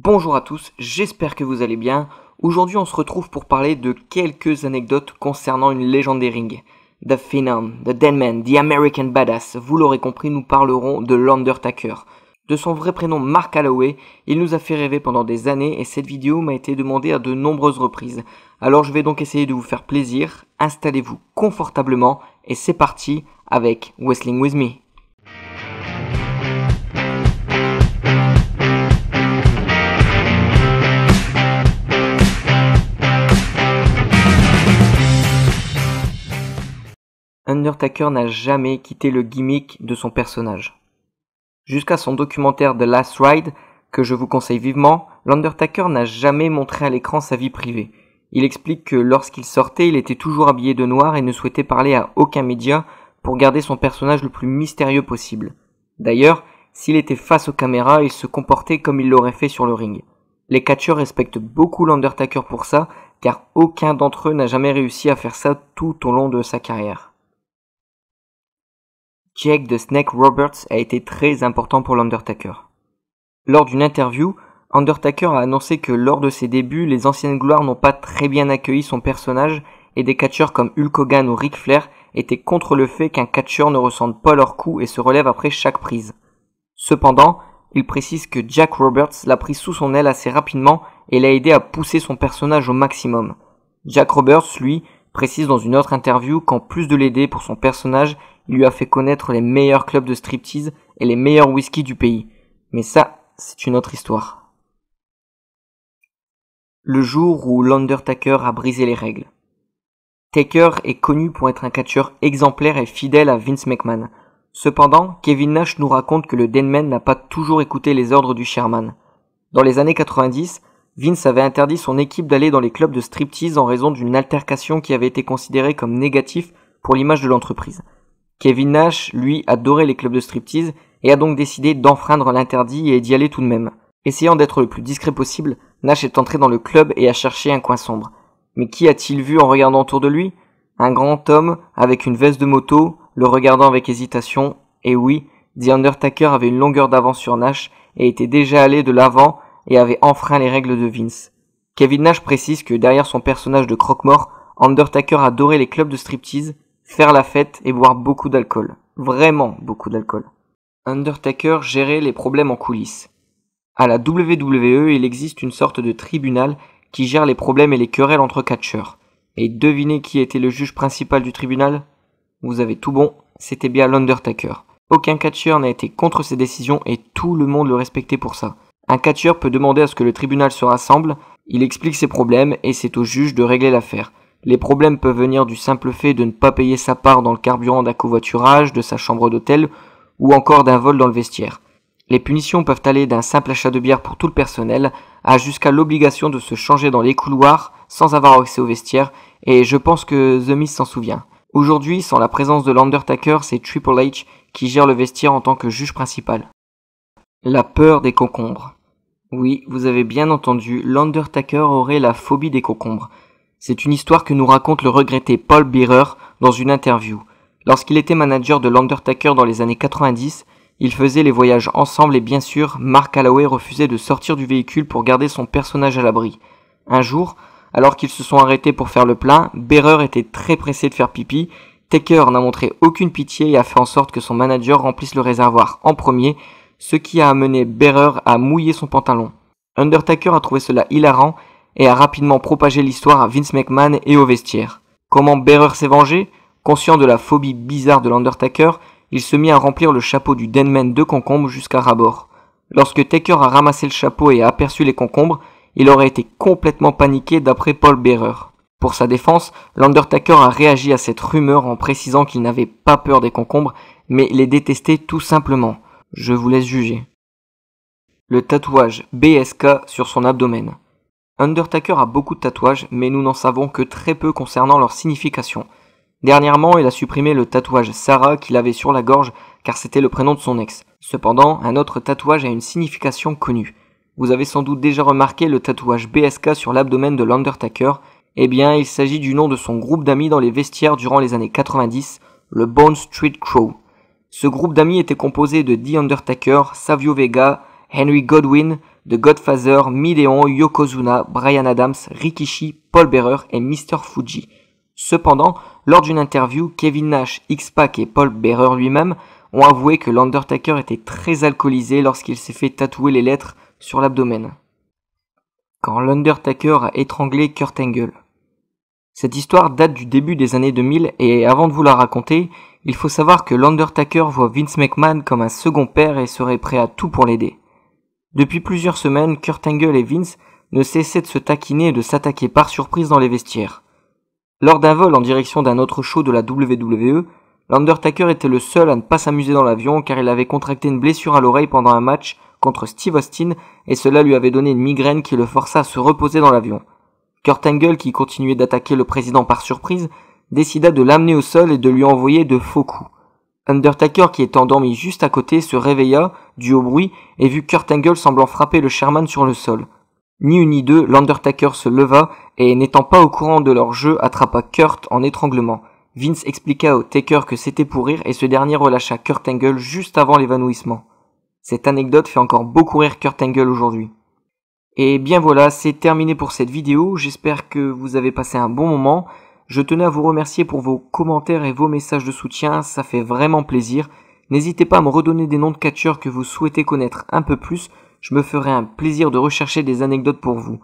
Bonjour à tous, j'espère que vous allez bien. Aujourd'hui on se retrouve pour parler de quelques anecdotes concernant une légende des rings. The Phenom, The Deadman, The American Badass, vous l'aurez compris, nous parlerons de l'Undertaker. De son vrai prénom Mark Calaway, il nous a fait rêver pendant des années et cette vidéo m'a été demandée à de nombreuses reprises. Alors je vais donc essayer de vous faire plaisir, installez-vous confortablement et c'est parti avec Wrestling With Me. Undertaker n'a jamais quitté le gimmick de son personnage. Jusqu'à son documentaire The Last Ride, que je vous conseille vivement, l'Undertaker n'a jamais montré à l'écran sa vie privée. Il explique que lorsqu'il sortait, il était toujours habillé de noir et ne souhaitait parler à aucun média pour garder son personnage le plus mystérieux possible. D'ailleurs, s'il était face aux caméras, il se comportait comme il l'aurait fait sur le ring. Les catcheurs respectent beaucoup l'Undertaker pour ça, car aucun d'entre eux n'a jamais réussi à faire ça tout au long de sa carrière. Jake the Snake Roberts a été très important pour l'Undertaker. Lors d'une interview, Undertaker a annoncé que lors de ses débuts, les anciennes gloires n'ont pas très bien accueilli son personnage et des catcheurs comme Hulk Hogan ou Ric Flair étaient contre le fait qu'un catcheur ne ressente pas leurs coups et se relève après chaque prise. Cependant, il précise que Jack Roberts l'a pris sous son aile assez rapidement et l'a aidé à pousser son personnage au maximum. Jack Roberts, lui, précise dans une autre interview qu'en plus de l'aider pour son personnage, il lui a fait connaître les meilleurs clubs de striptease et les meilleurs whisky du pays. Mais ça, c'est une autre histoire. Le jour où l'Undertaker a brisé les règles. Taker est connu pour être un catcheur exemplaire et fidèle à Vince McMahon. Cependant, Kevin Nash nous raconte que le Deadman n'a pas toujours écouté les ordres du chairman. Dans les années 90, Vince avait interdit son équipe d'aller dans les clubs de striptease en raison d'une altercation qui avait été considérée comme négative pour l'image de l'entreprise. Kevin Nash, lui, adorait les clubs de striptease et a donc décidé d'enfreindre l'interdit et d'y aller tout de même. Essayant d'être le plus discret possible, Nash est entré dans le club et a cherché un coin sombre. Mais qui a-t-il vu en regardant autour de lui? Un grand homme avec une veste de moto, le regardant avec hésitation, et oui, The Undertaker avait une longueur d'avance sur Nash et était déjà allé de l'avant et avait enfreint les règles de Vince. Kevin Nash précise que derrière son personnage de croque-mort, Undertaker adorait les clubs de striptease, faire la fête et boire beaucoup d'alcool. Vraiment beaucoup d'alcool. Undertaker gérait les problèmes en coulisses. À la WWE, il existe une sorte de tribunal qui gère les problèmes et les querelles entre catcheurs. Et devinez qui était le juge principal du tribunal? Vous avez tout bon, c'était bien l'Undertaker. Aucun catcheur n'a été contre ses décisions et tout le monde le respectait pour ça. Un catcheur peut demander à ce que le tribunal se rassemble, il explique ses problèmes et c'est au juge de régler l'affaire. Les problèmes peuvent venir du simple fait de ne pas payer sa part dans le carburant d'un covoiturage, de sa chambre d'hôtel ou encore d'un vol dans le vestiaire. Les punitions peuvent aller d'un simple achat de bière pour tout le personnel à jusqu'à l'obligation de se changer dans les couloirs sans avoir accès au vestiaire et je pense que The Miz s'en souvient. Aujourd'hui, sans la présence de l'Undertaker, c'est Triple H qui gère le vestiaire en tant que juge principal. La peur des concombres. Oui, vous avez bien entendu, l'Undertaker aurait la phobie des concombres. C'est une histoire que nous raconte le regretté Paul Bearer dans une interview. Lorsqu'il était manager de l'Undertaker dans les années 90, ils faisaient les voyages ensemble et bien sûr, Mark Calaway refusait de sortir du véhicule pour garder son personnage à l'abri. Un jour, alors qu'ils se sont arrêtés pour faire le plein, Bearer était très pressé de faire pipi. Taker n'a montré aucune pitié et a fait en sorte que son manager remplisse le réservoir en premier, ce qui a amené Bearer à mouiller son pantalon. Undertaker a trouvé cela hilarant et a rapidement propagé l'histoire à Vince McMahon et au vestiaire. Comment Bearer s'est vengé? Conscient de la phobie bizarre de l'Undertaker, il se mit à remplir le chapeau du Deadman de concombres jusqu'à ras-bord. Lorsque Taker a ramassé le chapeau et a aperçu les concombres, il aurait été complètement paniqué d'après Paul Bearer. Pour sa défense, l'Undertaker a réagi à cette rumeur en précisant qu'il n'avait pas peur des concombres, mais les détestait tout simplement. Je vous laisse juger. Le tatouage BSK sur son abdomen. Undertaker a beaucoup de tatouages, mais nous n'en savons que très peu concernant leur signification. Dernièrement, il a supprimé le tatouage Sarah qu'il avait sur la gorge, car c'était le prénom de son ex. Cependant, un autre tatouage a une signification connue. Vous avez sans doute déjà remarqué le tatouage BSK sur l'abdomen de l'Undertaker. Eh bien, il s'agit du nom de son groupe d'amis dans les vestiaires durant les années 90, le Bone Street Crow. Ce groupe d'amis était composé de The Undertaker, Savio Vega, Henry Godwinn, The Godfather, Mideon, Yokozuna, Bryan Adams, Rikishi, Paul Bearer et Mr. Fuji. Cependant, lors d'une interview, Kevin Nash, X-Pac et Paul Bearer lui-même ont avoué que l'Undertaker était très alcoolisé lorsqu'il s'est fait tatouer les lettres sur l'abdomen. Quand l'Undertaker a étranglé Kurt Angle. Cette histoire date du début des années 2000 et avant de vous la raconter, il faut savoir que l'Undertaker voit Vince McMahon comme un second père et serait prêt à tout pour l'aider. Depuis plusieurs semaines, Kurt Angle et Vince ne cessaient de se taquiner et de s'attaquer par surprise dans les vestiaires. Lors d'un vol en direction d'un autre show de la WWE, l'Undertaker était le seul à ne pas s'amuser dans l'avion car il avait contracté une blessure à l'oreille pendant un match contre Steve Austin et cela lui avait donné une migraine qui le força à se reposer dans l'avion. Kurt Angle, qui continuait d'attaquer le président par surprise, décida de l'amener au sol et de lui envoyer de faux coups. Undertaker, qui était endormi juste à côté, se réveilla, dû au bruit, et vit Kurt Angle semblant frapper le Sherman sur le sol. Ni une ni deux, l'Undertaker se leva et, n'étant pas au courant de leur jeu, attrapa Kurt en étranglement. Vince expliqua au Taker que c'était pour rire et ce dernier relâcha Kurt Angle juste avant l'évanouissement. Cette anecdote fait encore beaucoup rire Kurt Angle aujourd'hui. Et bien voilà, c'est terminé pour cette vidéo, j'espère que vous avez passé un bon moment. Je tenais à vous remercier pour vos commentaires et vos messages de soutien, ça fait vraiment plaisir. N'hésitez pas à me redonner des noms de catcheurs que vous souhaitez connaître un peu plus, je me ferai un plaisir de rechercher des anecdotes pour vous.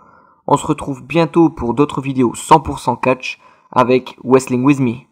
On se retrouve bientôt pour d'autres vidéos 100% catch avec Wrestling With Me.